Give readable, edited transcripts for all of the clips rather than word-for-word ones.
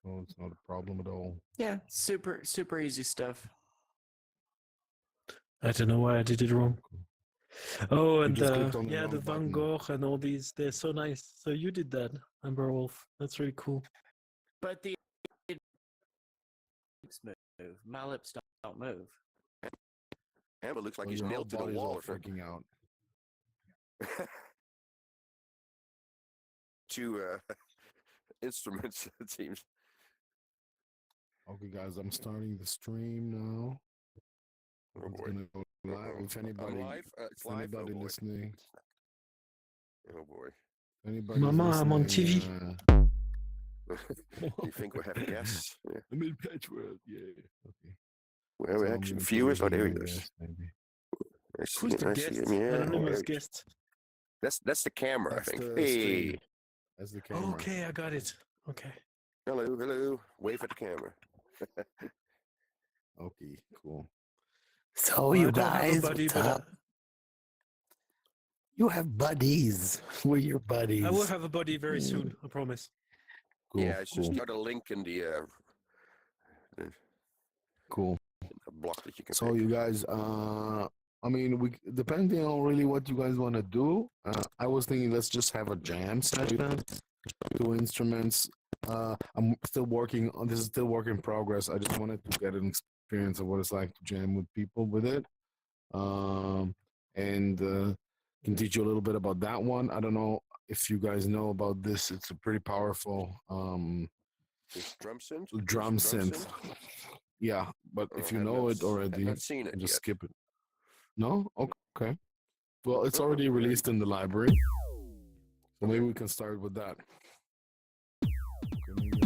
so it's not a problem at all. Yeah, super easy stuff. I don't know why I did it wrong. Oh, You and just clicked on the the wrong Van button. Gogh and all these, they're so nice. So you did that, Amber Wolf. That's really cool. But the lips move. My lips don't move. Amber looks like Well, he's your whole nailed to the body's wall all or something. freaking out. Two instruments, it seems. Okay, guys, I'm starting the stream now. Oh It's boy. gonna go live. If anybody, I'm live? It's if live? anybody Oh boy. listening, Oh boy. anybody's Mama, I'm on listening, TV. You think we have guests? Yeah. I'm in Patchwork. Yeah. Okay. Well, So we I'm actually gonna viewers. put Oh, it there here, he I goes. guess, maybe. I see Who's him. the I see guest? him. Yeah. Anonymous there- guest. That's the camera, That's I think. the Hey. stream. That's the camera. Okay, I got it. Okay. Hello. Wave at the camera. Okay, cool. So I you don't have a guys, buddy, what's but up? You have buddies. We're your buddies. I will have a buddy very soon. I promise. Cool. Yeah, it's cool. just got a link in the Cool. block that you can So pick. you guys, I mean, we depending on really what you guys want to do. I was thinking let's just have a jam session, 2 instruments. I'm still working on this. Is still work in progress. I just wanted to get an experience of what it's like to jam with people with it, and can teach you a little bit about that one. I don't know if you guys know about this. It's a pretty powerful It's drum synth. drum synth. Yeah, but Oh, if you I've know not it s- already, I've not seen it just yet. skip it. No? Okay. Well, it's already released in the library. So maybe we can start with that. Okay, maybe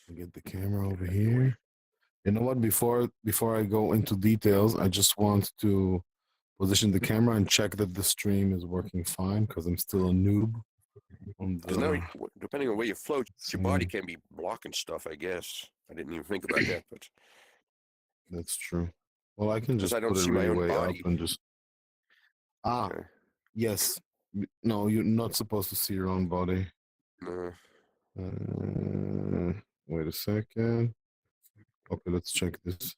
I'll get the camera over here. You know what? Before I go into details, I just want to position the camera and check that the stream is working fine because I'm still a noob. On Because now, the, depending on where you float, your body can be blocking stuff, I guess. I didn't even think about that, but that's true. Well, I can just I don't put it see my right own way body. up and just. Ah, okay. yes. No, you're not supposed to see your own body. No. Wait a second. Okay, let's check this.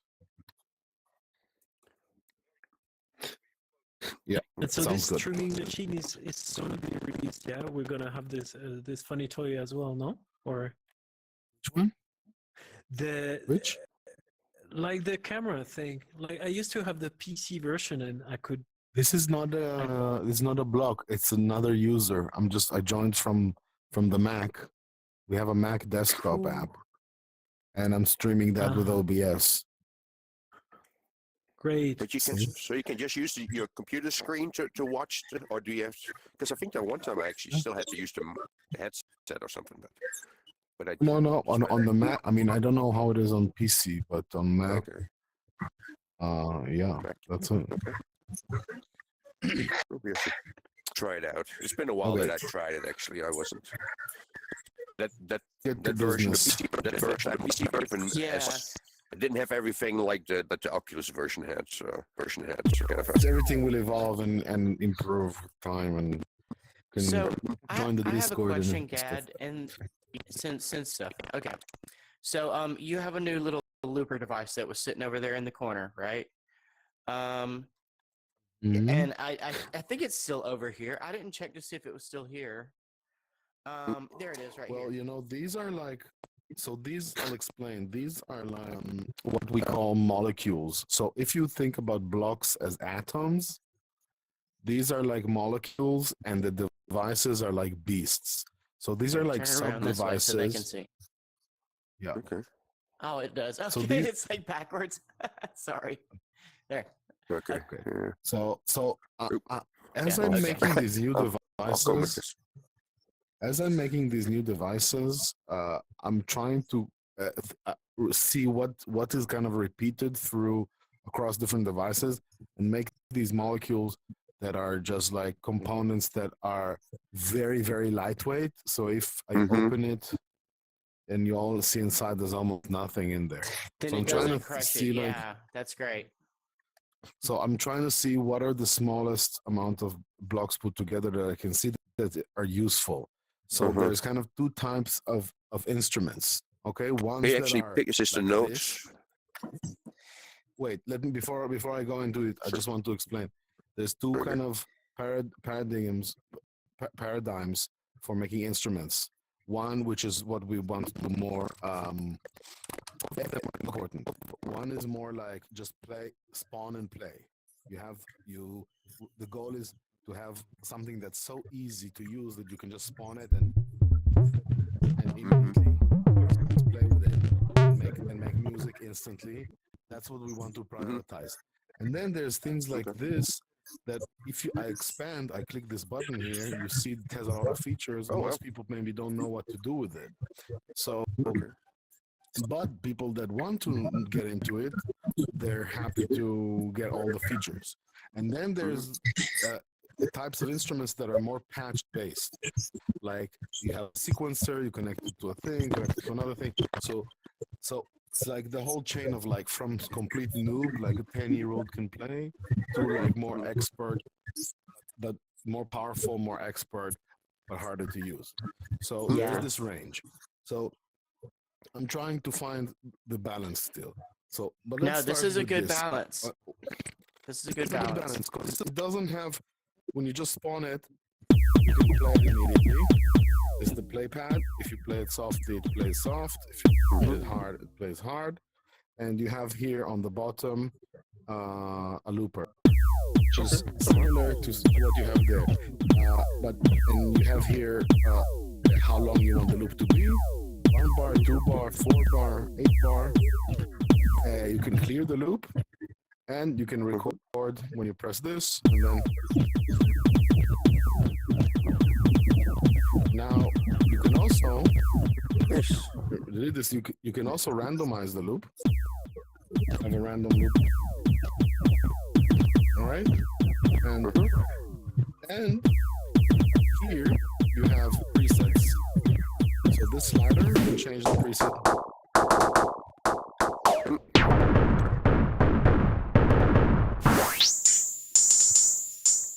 Yeah, And so sounds this good. streaming machine is soon to be released. Yeah, we're gonna have this this funny toy as well, no? Or Which one? the Which? like the camera thing. Like I used to have the PC version, and I could. This is not a block. It's another user. I joined from the Mac. We have a Mac desktop Cool. app, and I'm streaming that with Uh-huh. OBS. Great. But you can, so you can just use your computer screen to watch, or do you have? Because I think that one time I actually still had to use the headset or something. But I No, on the Mac. I mean, I don't know how it is on PC, but on Mac, okay. yeah, Mac. that's it. Maybe I should try it out. It's been a while Okay. that I tried it. Actually, I wasn't. That Get to version of business. PC, that version of PC version, Yeah. it didn't have everything like the Oculus version had. So kind of. Everything will evolve and improve with time, and can So join the I have a Discord and question, stuff. Gad, and since stuff. Okay, so you have a new little looper device that was sitting over there in the corner, right? Mhm. And I think it's still over here. I didn't check to see if it was still here. There it is, right Well, here. you know, these are like, so these, I'll explain. These are like what we call molecules. So if you think about blocks as atoms, these are like molecules, and the devices are like beasts. So these are like Turn sub around this way so they can devices. see. Yeah. Okay. Oh, it does. Okay, So these- it's like backwards. Sorry. There. Okay. Okay. Yeah. So Oop. as Yeah, I'm okay. making these new I'll go with devices, this. as I'm making these new devices, I'm trying to see what is kind of repeated through across different devices and make these molecules that are just like components that are very, very lightweight. So if I Mhm. open it and you all see inside, there's almost nothing in there. Then So it I'm trying doesn't to crush see, it. like- Yeah, that's great. So I'm trying to see what are the smallest amount of blocks put together that I can see that are useful. So Uh-huh. there's kind of two types of instruments. Okay, ones He that actually are picks just the like notes. this. Wait, let me before I go into it, I just want to explain. There's two Okay. kind of paradigms for making instruments. One, which is what we want to do more important. One is more like just play, spawn and play. The goal is to have something that's so easy to use that you can just spawn it and immediately just play with it and make music instantly. That's what we want to prioritize. And then there's things like Okay. this that if I expand, I click this button here, you see it has a lot of features. Oh, Most people maybe don't know what to do with it. So, Okay. but people that want to get into it, they're happy to get all the features. And then there's the types of instruments that are more patch based. Like you have a sequencer, you connect it to a thing, connect it to another thing. So it's like the whole chain of like from complete noob, like a 10-year-old can play, to like more expert, but more powerful, more expert, but harder to use. So Yeah. there's this range. So I'm trying to find the balance still. So, but No, let's this start is a with good this. balance. This is a good It's a good balance. balance because it doesn't have, when you just spawn it, you can play it immediately. It's the play pad. If you play it softly, it plays soft. If you play it hard, it plays hard. And you have here on the bottom a looper, which is similar to what you have there. But and you have here how long you want the loop to be: 1 bar, 2 bar, 4 bar, 8 bar. You can clear the loop, and you can record when you press this, and then now you can also you can also randomize the loop. Have a random loop. All right, and here you have presets. So this slider can change the preset.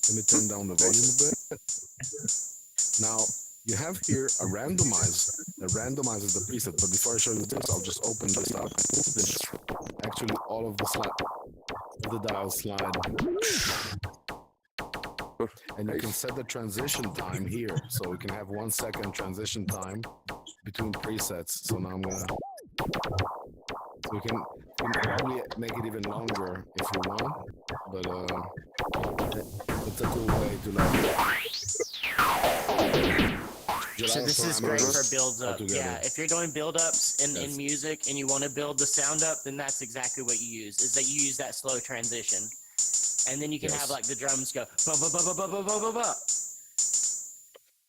Let me turn down the volume a bit. Now you have here a randomize that randomizes the preset. But before I show you this, I'll just open this up. This actually all of the dials slide, and you can set the transition time here. So we can have 1 second transition time between presets. So now I'm gonna. So we can probably make it even longer if you want, but it's a cool way to like. So this is great for build up. altogether. Yeah, if you're doing build ups in Yes. music and you want to build the sound up, then that's exactly what you use. Is that you use that slow transition, and then you can have Yes. like the drums go ba ba ba ba ba ba ba ba ba.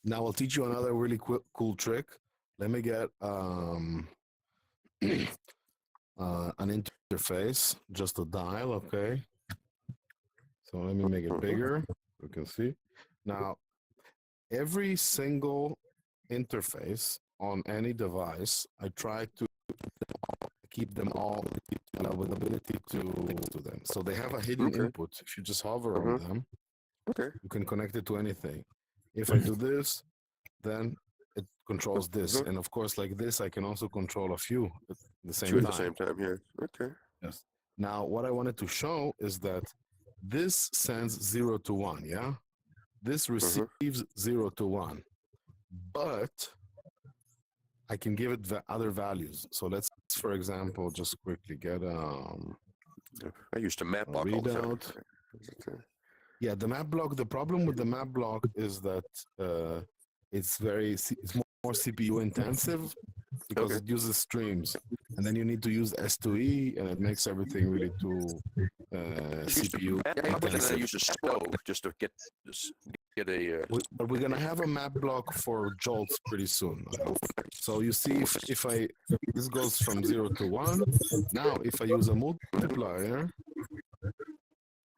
Now I'll teach you another really cool trick. Let me get an interface, just a dial, okay? So let me make it bigger. You can see. Now, every single interface on any device, I try to keep them all with ability to them. So they have a hidden Okay. input. If you just hover on them, Okay. you can connect it to anything. If I do this, then it controls this. And of course, like this, I can also control a few at the same Two at time. the same time here. Okay. Yes. Now, what I wanted to show is that this sends 0 to 1, yeah? This receives 0 to 1, but I can give it other values. So let's, for example, just quickly get I used a map a block all the time. readout. Yeah, the map block. The problem with the map block is that it's more CPU intensive because it uses streams, and then you need to use S2E, and it makes everything really too CPU Yeah, I intensive. use a stove just to get a. But we're gonna have a map block for jolts pretty soon. So you see, if this goes from 0 to 1. Now, if I use a multiplier,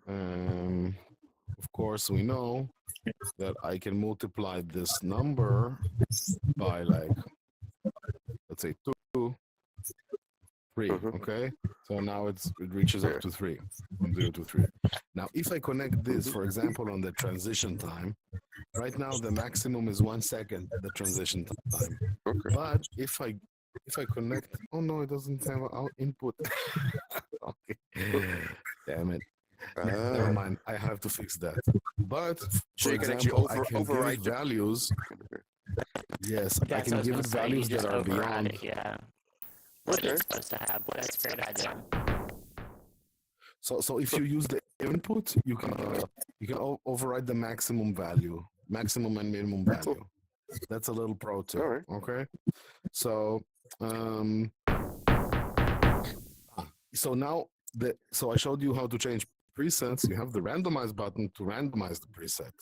of course we know that I can multiply this number by like, let's say 2, 3. Okay, so now it reaches up to 3, from 0 to 3. Now, if I connect this, for example, on the transition time, right now the maximum is 1 second, the transition time. Okay. But if I connect, oh no, it doesn't have an input. Okay, damn it. Never Ah, mind. I have to fix that. But So for you can actually example, I can override give the- it values. Yes, I That's can what I was give gonna it say. You values just that are override beyond. it, yeah. What Okay. it's supposed to have. That's a great idea. So if you use the input, you can override the maximum value, maximum and minimum value. That's a little pro tip. Alright. Okay. So so now I showed you how to change presets. You have the randomize button to randomize the preset.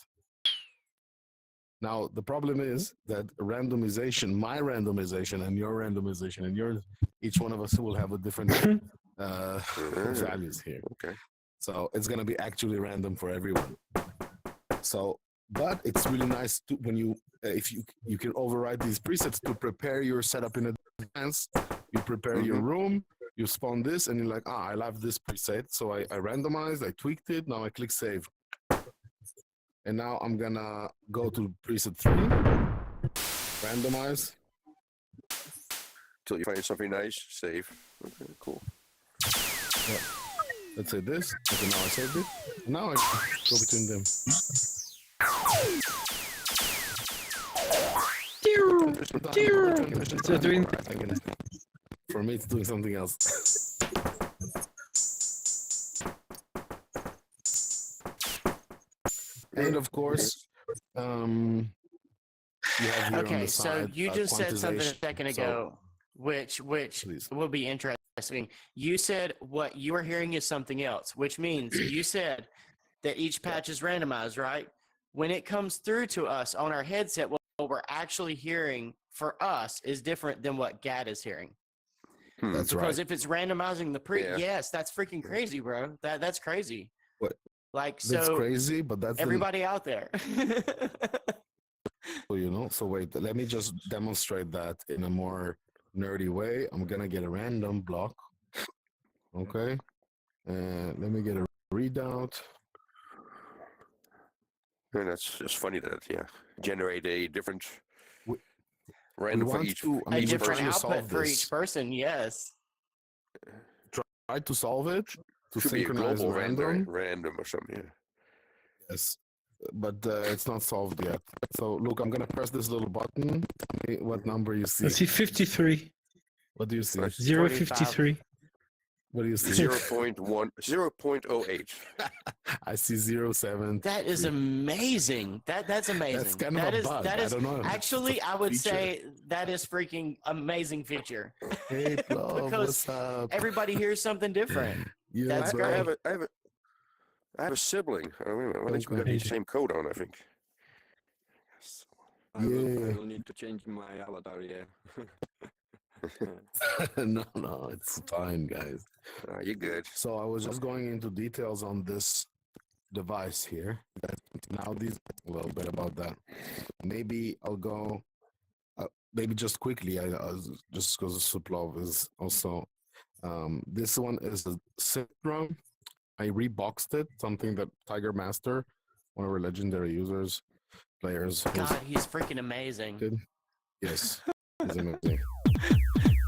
Now the problem is that randomization, my randomization and your randomization and yours, each one of us will have a different values here. Okay. So it's gonna be actually random for everyone. So, but it's really nice to when you if you can override these presets to prepare your setup in advance. You prepare your room, you spawn this, and you're like, I love this preset. So I randomized, I tweaked it. Now I click save, and now I'm gonna go to preset 3, randomize. Till you find something nice, save. Okay, cool. Let's say this. Okay, now I saved it. Now I go between them. So doing For me, it's doing something else. And of course, you have here on Okay, the so side, you just said something a quantization. second So, ago, which please. will be interesting. You said what you are hearing is something else, which means you said that each patch is randomized, right? When it comes through to us on our headset, what we're actually hearing for us is different than what GAD is hearing. That's Because right. if it's randomizing the Yeah. yes, that's freaking crazy, bro. That's crazy. What? Like, That's so crazy, but that's everybody out there. So wait, let me just demonstrate that in a more nerdy way. I'm gonna get a random block. Okay. Let me get a readout. And that's just funny that generate a different We random for want each. to, I A mean, we're different trying to output solve for this. each person, yes. Try to solve it to Should be a synchronize global random. random or something. Yeah. Yes, but it's not solved yet. So look, I'm gonna press this little button. Tell me what number you see. I see 53. What do you see? Nice. 053. What do you see? 0.08. I see 07. That is amazing. That's amazing. That's kind of That a is bug. that I is don't know. It's actually a I would feature. say that is freaking amazing feature. Hey, love, because what's up? Everybody hears something different. Yeah, that's bro. great. I have a sibling. Oh, wait a minute. Well, at least we got Okay. the same code on, I think. I Yeah. will need to change my avatar, yeah. No, it's fine, guys. You're good. So I was just going into details on this device here. Now these a little bit about that. Maybe I'll go. Maybe just quickly. Just because Suplov is also. This one is a Citra. I reboxed it. Something that Tiger Master, one of our legendary players. God, he's freaking amazing. Good. Yes, he's amazing.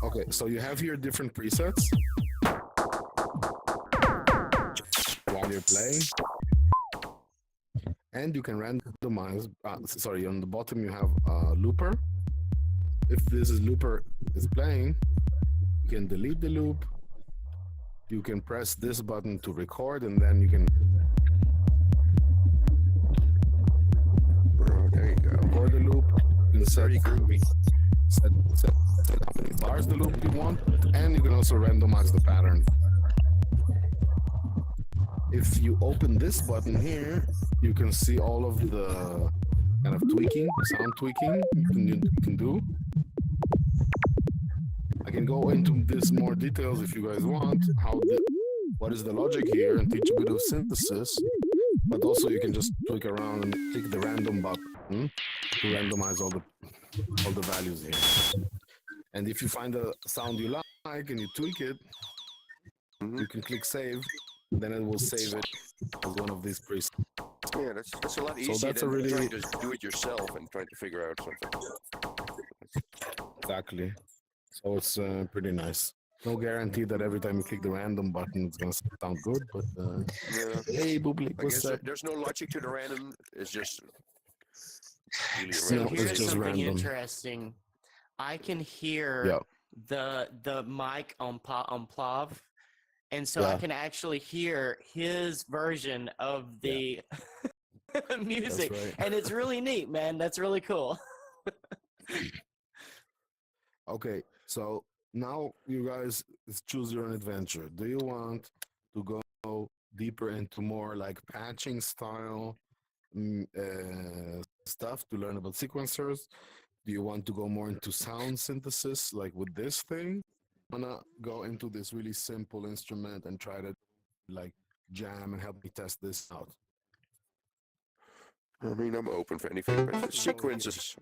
Okay, so you have here different presets while you're playing, and you can randomize. Sorry, on the bottom you have looper. If this looper is playing, you can delete the loop. You can press this button to record, and then you can There you go. record the loop. You can Very groovy. set how many bars the loop you want, and you can also randomize the pattern. If you open this button here, you can see all of the kind of tweaking, sound tweaking you can do. I can go into this more details if you guys want, what is the logic here, and teach a bit of synthesis, but also you can just tweak around and click the random button to randomize all the values here. And if you find a sound you like and you tweak it, you can click save, then it will save it as one of these presets. Yeah, that's a lot easier that's a than really- trying to do it yourself and trying to figure out something. Exactly. So it's pretty nice. No guarantee that every time you click the random button, it's gonna sound good, but Yeah. hey, Bublik, I what's guess up? there's no logic to the random. It's just really So No, random. it's here's just something random. interesting. I can hear Yeah. the mic on Plav, and so I Yeah. can actually hear his version of the music, right. and it's really neat, man. That's really cool. Okay, so now you guys choose your own adventure. Do you want to go deeper into more like patching style stuff to learn about sequencers? Do you want to go more into sound synthesis, like with this thing? Wanna go into this really simple instrument and try to like jam and help me test this out? I mean, I'm open for anything. But the sequences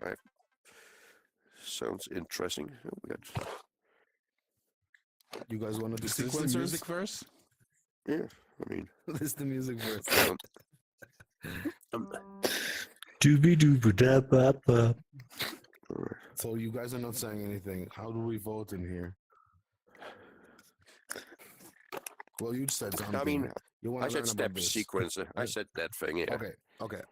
sounds interesting. Oh, we got, You guys want to do Is this the sequencers? music verse? yeah, I mean, This is the music verse. Doobie dooba da ba ba. all right. So you guys are not saying anything. How do we vote in here? Well, you said something. I mean, you I want to learn said about step this. sequencer. I said that thing. Yeah. Okay.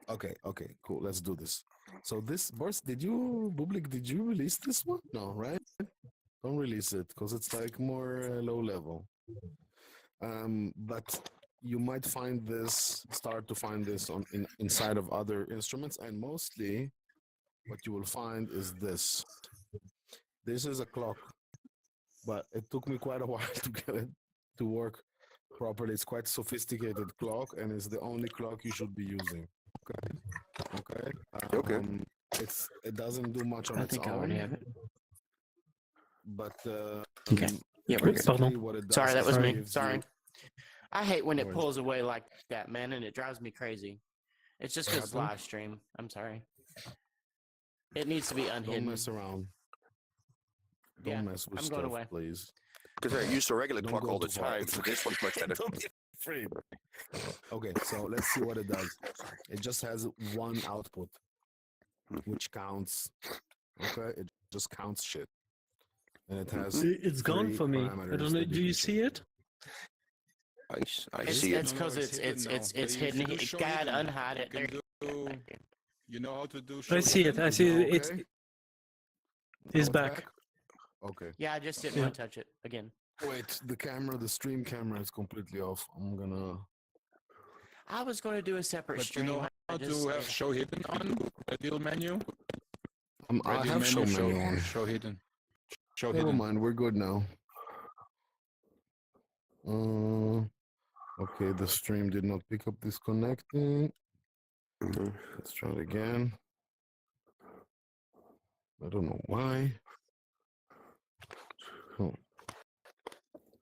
Cool. Let's do this. So this, Boris, Bublik, did you release this one? No, right? Don't release it because it's like more low level. But you might start to find this inside of other instruments, and mostly what you will find is this. This is a clock, but it took me quite a while to get it to work properly. It's quite a sophisticated clock, and it's the only clock you should be using. Okay. Okay. It doesn't do much on I its think I own, already have it. but Okay. Yeah, we're good. basically what it does Sorry, that is was it me. gives Sorry. you- I hate when it Worries. pulls away like that, man, and it drives me crazy. It's just What because it's happened? live stream. I'm sorry. It needs to be Don't unhidden. mess around. Don't Yeah, mess with I'm stuff, going away. please. Because I use the regular Don't clock go all the too far. time, so this one's much better. Don't be afraid. Okay, so let's see what it does. It just has one output, which counts. Okay, it just counts shit, and it has. It's gone three for me. I parameters don't know. that Do you can see change. it? I It's see it. it's because No, it's hidden it's now. it's But if hidden. you do It show got hidden, unhide you it. can There. do- Thank you. You know how to do. I show see it. hidden? I see Now it. It's okay? Now it's it's back. Okay. Yeah, I just didn't Yeah. want to touch it again. Wait, the stream camera is completely off. I'm gonna. I was going to do a separate But you stream. know I how just- to have show hidden on radial menu. I Radial have show menu, menu on. show hidden. Show Never hidden. mind, we're good now. Okay, the stream did not pick up disconnecting. Mhm. Let's try it again. I don't know why. Oh.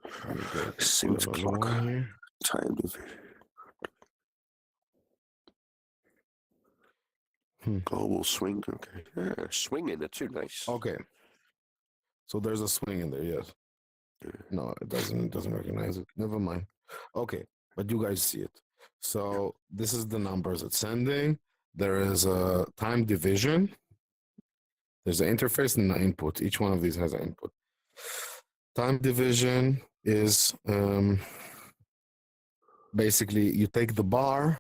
Let me get Synth another clock. one here. Time division. Global swing. Okay. Yeah, swing in it too. Nice. Okay. So there's a swing in there, yes. No, it doesn't recognize it. Never mind. Okay, but you guys see it. So this is the numbers it's sending. There is a time division. There's an interface and an input. Each one of these has an input. Time division is basically you take the bar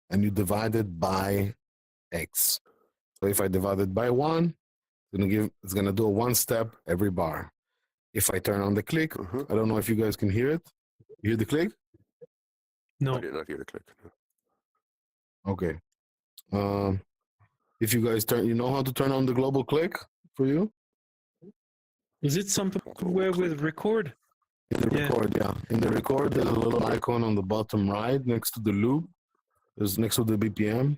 and you divide it by X. So if I divide it by 1, it's gonna do a 1 step every bar. If I turn on the click, I don't know if you guys can hear it. You hear the click? I No. did not hear the click. Okay. If you guys you know how to turn on the global click for you? Is it somewhere with record? In the Yeah. record, yeah. In the record, there's a little icon on the bottom right next to the loop. There's next to the BPM.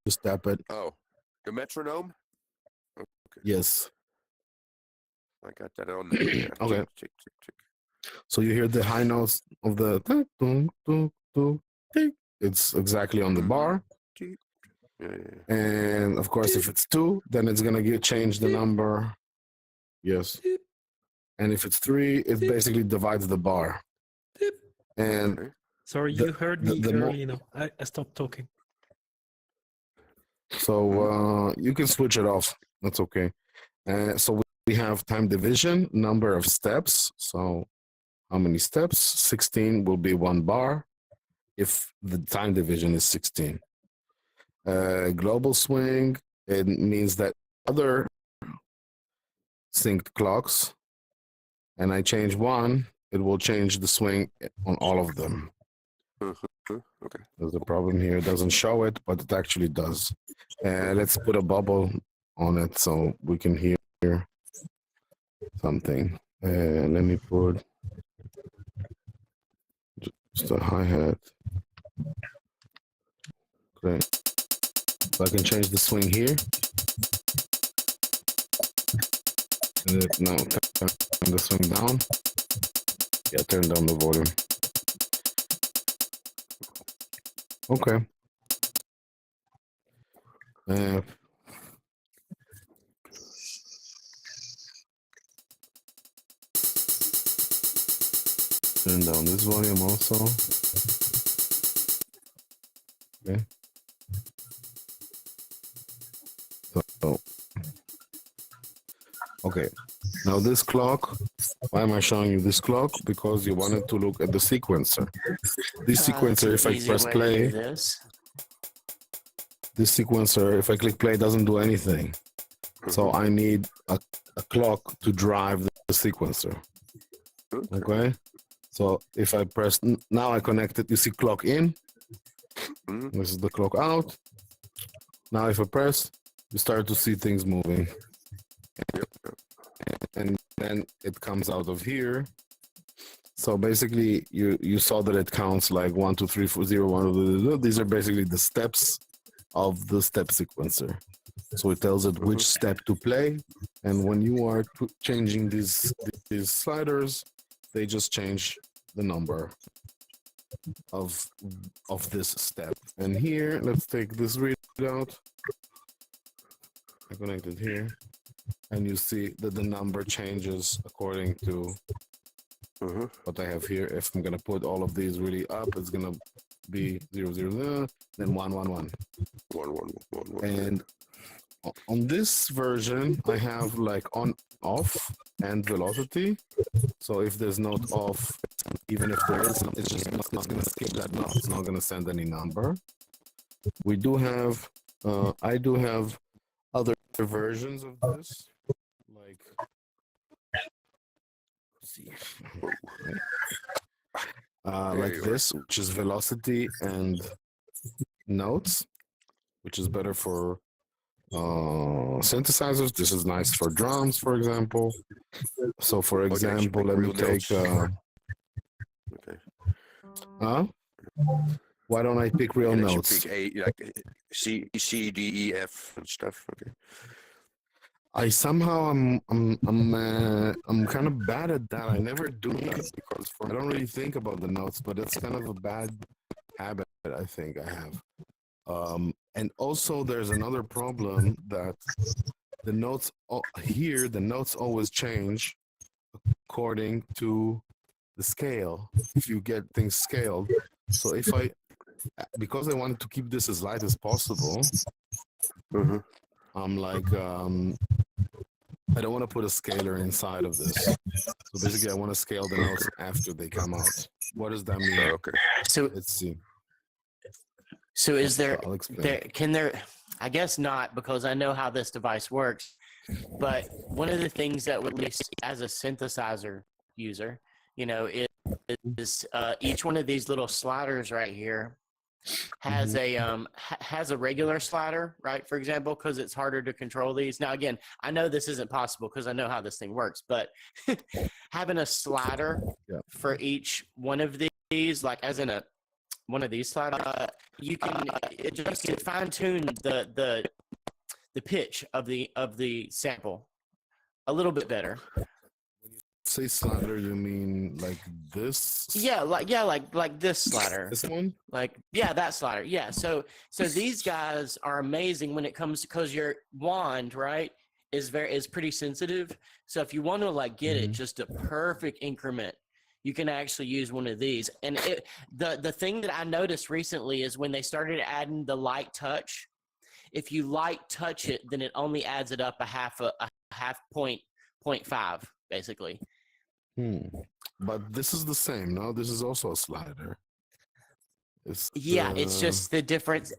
Just tap it. Oh, the metronome. Yes. I got that on there. Yeah. Okay. Tick, tick, tick, tick. So you hear the high notes of the tick. It's exactly on the bar. Yeah, yeah. And of course, if it's 2, then it's gonna change the number. Yes. And if it's 3, it basically divides the bar. And Okay. Sorry, The- you heard the- me the mo- early. No, I stopped talking. So you can switch it off. That's okay. So we have time division, number of steps. So how many steps? 16 will be 1 bar if the time division is 16. Global swing, it means that other synced clocks, and I change one, it will change the swing on all of them. Okay. There's a problem here. It doesn't show it, but it actually does. Let's put a bubble on it so we can hear something. Let me put just a hi-hat. Great. So I can change the swing here. And now turn the swing down. Yeah, turn down the volume. Okay. Turn down this volume also. Okay. So, okay. Now this clock, why am I showing you this clock? Because you wanted to look at the sequencer. This That's sequencer, an if I easy press way to do play, this. this sequencer, if I click play, doesn't do anything. So I need a clock to drive the sequencer. Okay. So if I press, now I connect it, you see clock in. Mhm. This is the clock out. Now if I press, you start to see things moving. And then it comes out of here. So basically you saw that it counts like 1, 2, 3, 4, 0, 1. These are basically the steps of the step sequencer. So it tells it which step to play. And when you are changing these sliders, they just change the number of this step. And here, let's take this readout. I connect it here. And you see that the number changes according to what I have here. If I'm gonna put all of these really up, it's gonna be 0, 0, 0, then 1, 1, 1. 1, 1, 1, 1. And on this version, I have like on, off, and velocity. So if there's note off, even if there is, it's just it's gonna skip that note. It's not gonna send any number. We do have, I do have other versions of this, like, let's see, like this, which is velocity and notes, which is better for synthesizers. This is nice for drums, for example. So for you actually example, pick let me real take notes. Okay. why don't I pick real And notes? pick A, like C, D, E, F, and stuff. Okay. I somehow I'm kind of bad at that. I never do that because I don't really think about the notes, but it's kind of a bad habit I think I have. And also there's another problem that the notes here, the notes always change according to the scale. If you get things scaled, so if because I wanted to keep this as light as possible, I'm like, I don't want to put a scaler inside of this. So basically, I want to scale the notes after they come out. What does that mean? Okay. So, Let's see. so is there, I'll explain. I guess not, because I know how this device works, but one of the things that would, at least as a synthesizer user, you know, is each one of these little sliders right here has a regular slider, right? For example, because it's harder to control these. Now, again, I know this isn't possible because I know how this thing works, but having a slider for each one of these, like as in one of these sliders, you can fine tune the pitch of the sample a little bit better. Say slider, you mean like this? Yeah, like this slider. This one? Like, yeah, that slider. Yeah. So these guys are amazing when it comes, because your wand, right, is pretty sensitive. So if you want to like get it just a perfect increment, you can actually use one of these. And the thing that I noticed recently is when they started adding the light touch, if you light touch it, then it only adds it up a half point 0.5, basically. But this is the same, no? This is also a slider. It's It's just the difference.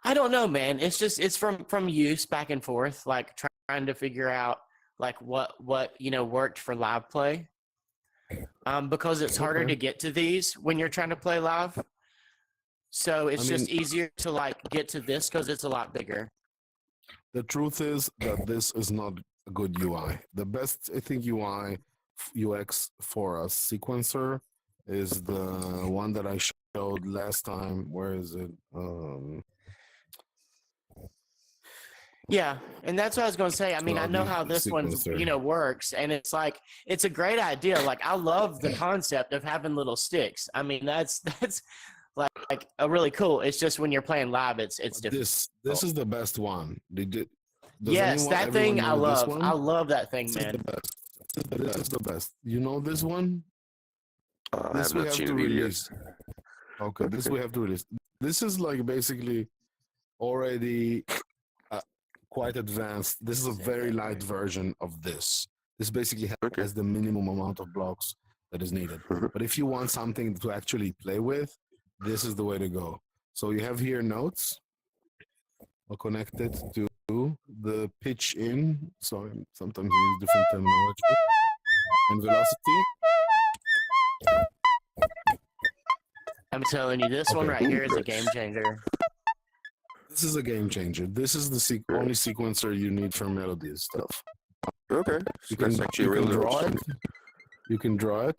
I don't know, man. It's from use back and forth, like trying to figure out like what worked for live play. Because it's harder to get to these when you're trying to play live. So it's just easier to like get to this because it's a lot bigger. The truth is that this is not a good UI. The best, I think, UX for a sequencer is the one that I showed last time. Where is it? Yeah, and that's what I was going to say. I mean, I know how this one, works, and it's like it's a great idea. Like I love the concept of having little sticks. I mean, that's like a really cool. It's just when you're playing live, it's different. This is the best one. Yes, that thing I love. I love that thing, man. This is the best. You know this one? I have not seen a video. Okay, this we have to release. This is like basically already quite advanced. This is a very light version of this. This basically has the minimum amount of blocks that is needed. But if you want something to actually play with, this is the way to go. So you have here notes. I'll connect it to the pitch in. So sometimes we use different terminology. And velocity. I'm telling you, this one right here is a game changer. This is a game changer. This is the only sequencer you need for melody stuff. Okay. You can draw it. You can draw it.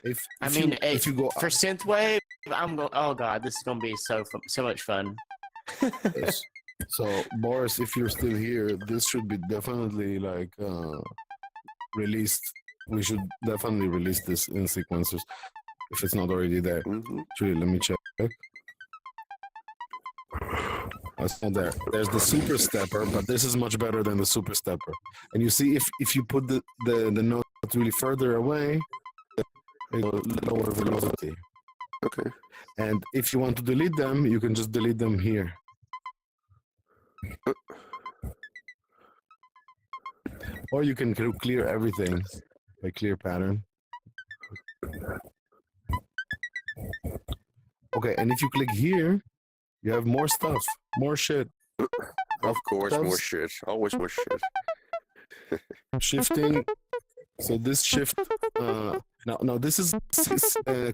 If you go for synthwave, I'm going. Oh god, this is gonna be so much fun. Yes. So Boris, if you're still here, this should be definitely like released. We should definitely release this in sequencers if it's not already there. Actually, let me check. It's not there. There's the super stepper, but this is much better than the super stepper. And you see, if you put the note really further away, it will lower velocity. Okay. And if you want to delete them, you can just delete them here. Or you can clear everything by clear pattern. Okay, and if you click here, you have more stuff, more shit. Of course, more shit. Always more shit. Shifting. So this shift. Now this is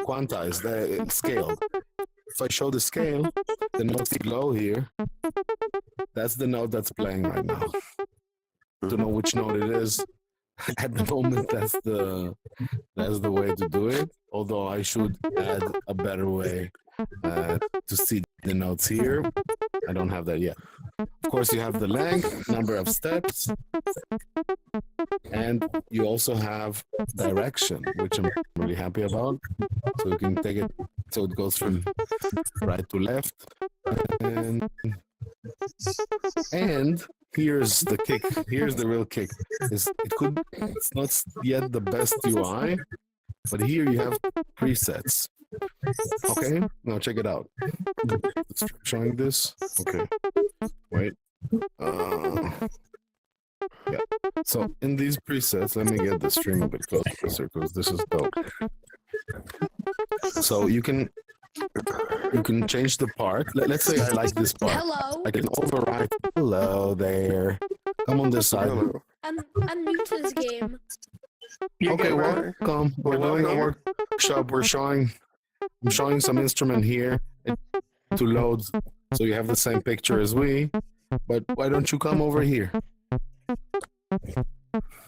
quantized, scaled. If I show the scale, the notes below here, that's the note that's playing right now. To know which note it is, at the moment, that's the way to do it. Although I should add a better way to see the notes here. I don't have that yet. Of course, you have the length, number of steps, and you also have direction, which I'm really happy about. So you can take it so it goes from right to left. And here's the kick. Here's the real kick. It's not yet the best UI, but here you have presets. Okay, now check it out. Showing this. Okay, wait. Yeah. So in these presets, let me get the stream a bit closer because this is dope. So you can change the part. Let's say I like this part. Hello. I can override. Hello there. Come on this side. I'm new to this game. Okay, welcome. We're doing a workshop. I'm showing some instrument here to load, so you have the same picture as we. But why don't you come over here?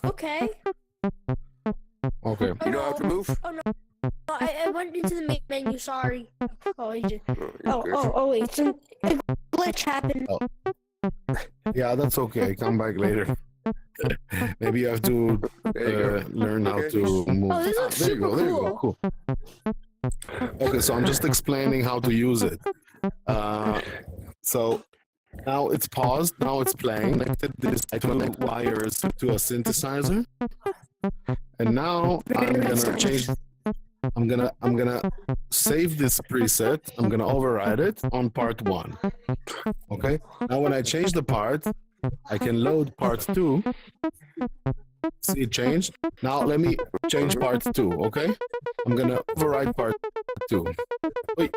Okay. Okay. You know how to move? Oh no. I went into the main menu. Sorry. Wait. It's a glitch happened. Yeah, that's okay. Come back later. Maybe you have to learn how to move. Oh, this looks There you go. There you go. Cool. Okay, so I'm just explaining how to use it. So now it's paused. Now it's playing. Connected these two wires to a synthesizer. And now I'm gonna change. I'm gonna save this preset. I'm gonna override it on part 1. Okay. Now when I change the part, I can load part 2. See it changed. Now let me change part 2. Okay. I'm gonna override part 2. Wait.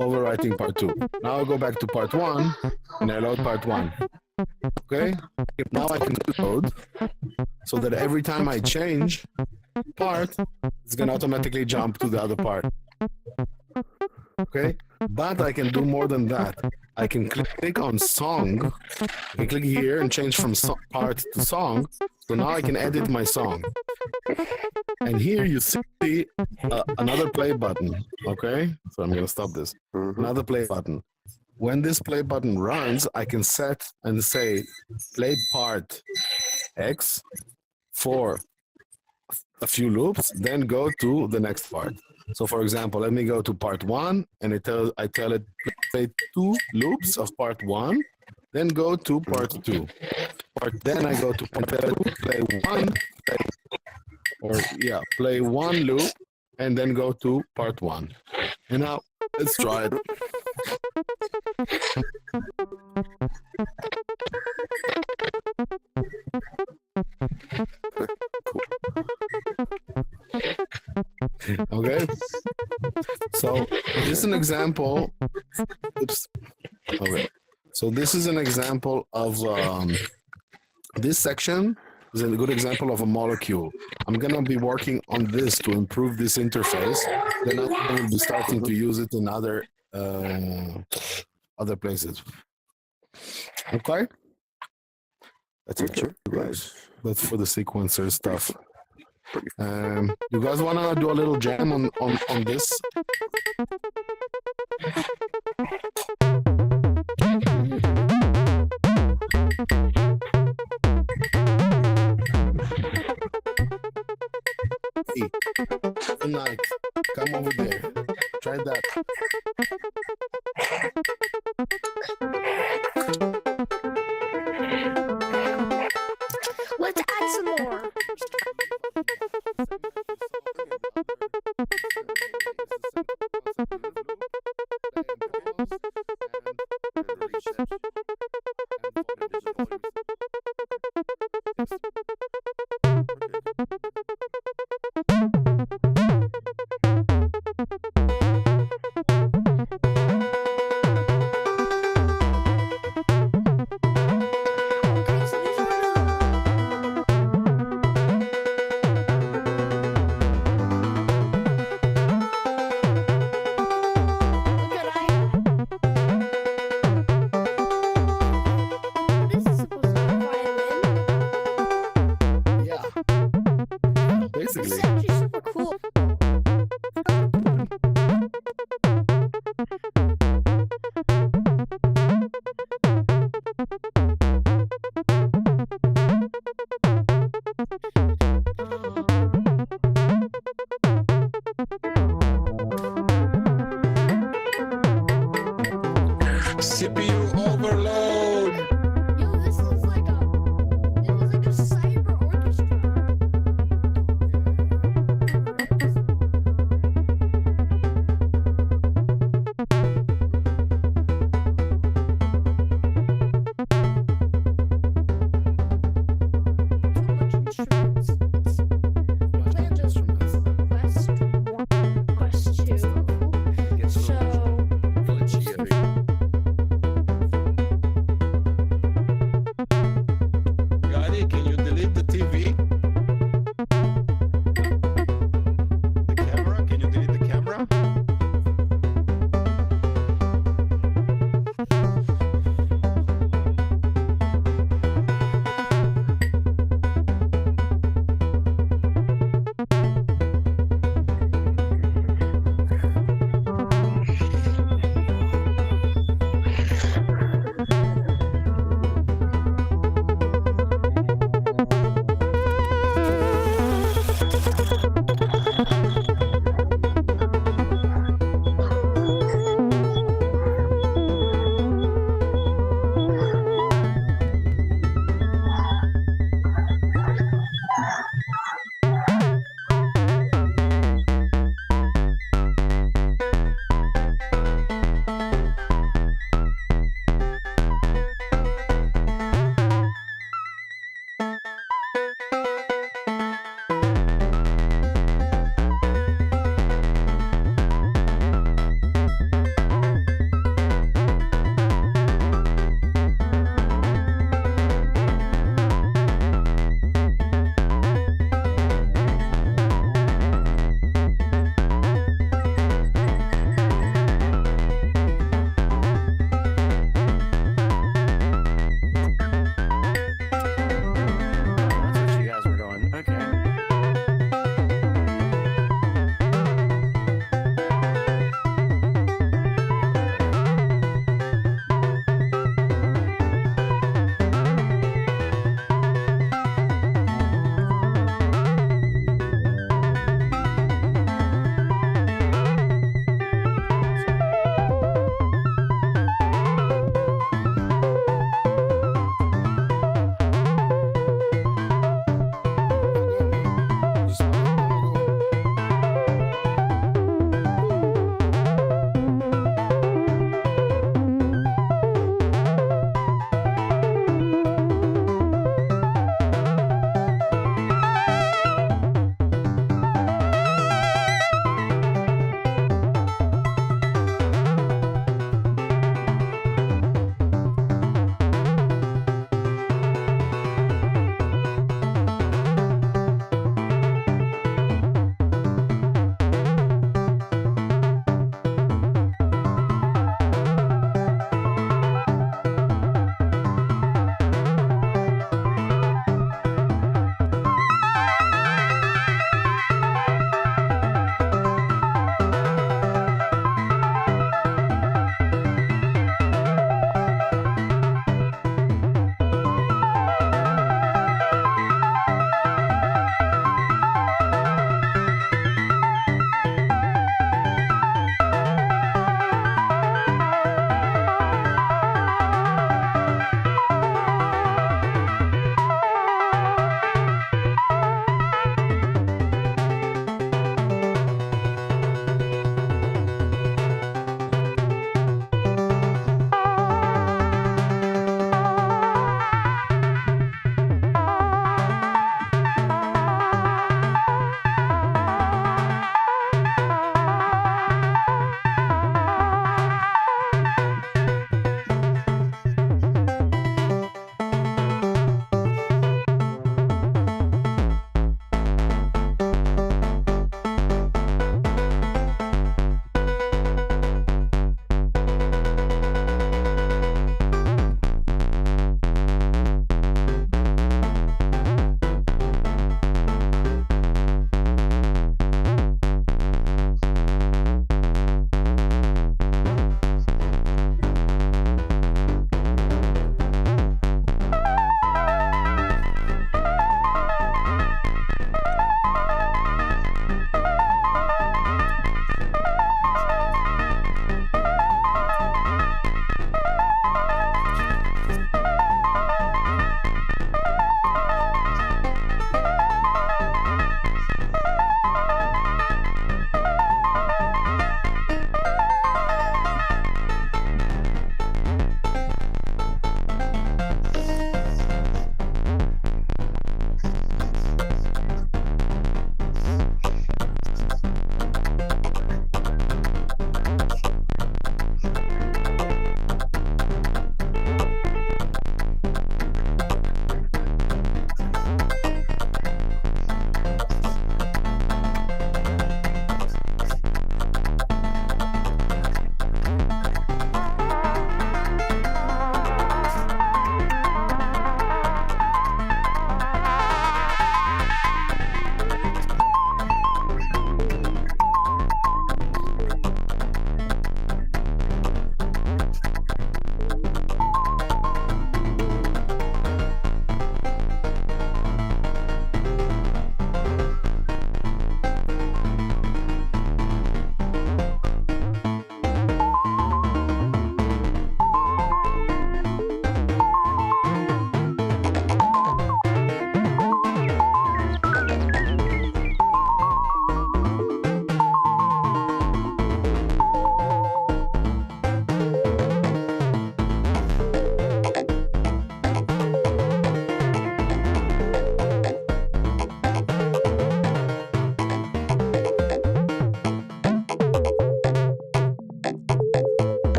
Overwriting part 2. Now I go back to part 1 and I load part 1. Okay. Now I can load so that every time I change part, it's gonna automatically jump to the other part. Okay. But I can do more than that. I can click on song. I can click here and change from part to song. So now I can edit my song. And here you see another play button. Okay. So I'm gonna stop this. Another play button. When this play button runs, I can set and say play part X for a few loops, then go to the next part. So for example, let me go to part 1 and I tell it play 2 loops of part 1, then go to part 2. Then I go to play 1, play 1 loop and then go to part 1. And now let's try it. Okay, so this is an example. Oops. Okay, so this is an example of this section is a good example of a molecule. I'm gonna be working on this to improve this interface. Then I will be starting to use it in other places. Okay, that's it, guys. That's for the sequencer stuff. You guys wanna do a little jam on this? Hey, good night. Come over there. Try that. Let's add some more. Basically. Actually super cool. CPU overload. Yo, this is like a cyber orchestra. Too much instruments. Plan this quest 2. So Gotti, can you delete the TV? The camera? Can you delete the camera?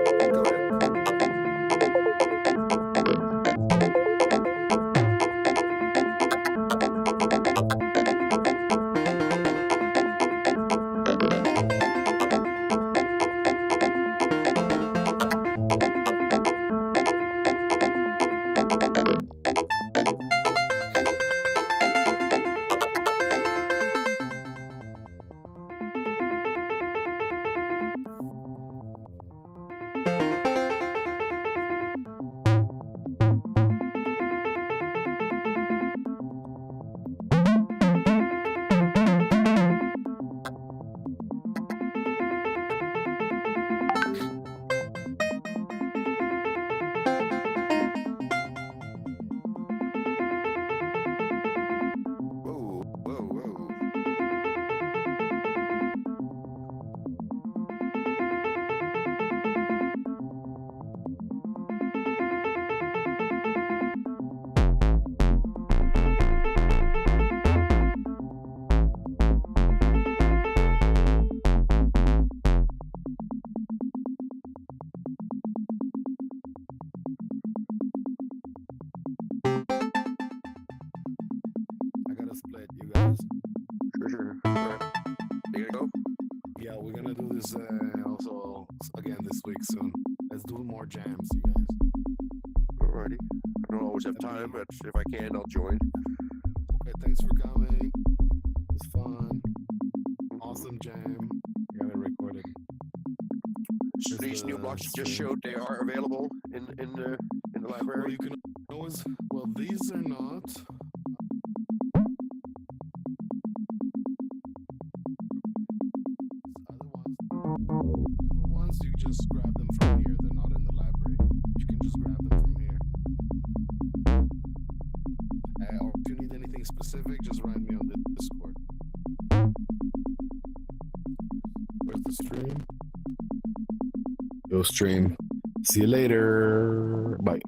Go ahead. Whoa, whoa, whoa. I gotta split, you guys. Sure, sure. All right. You gonna go? Yeah, we're gonna do this also again this week soon. Let's do more jams, you guys. Alrighty. I don't always have time, but if I can, I'll join. Okay, thanks for coming. It's fun. Awesome jam. Got it recorded. So Is these new the blocks you just stream- showed, they are available in the Well, library. you can always. Well, these are not. Other ones, you just grab them from here. They're not in the library. You can just grab them from here. Or if you need anything specific, just write me on the Discord. Where's the stream? Yo, stream. See you later. Bye.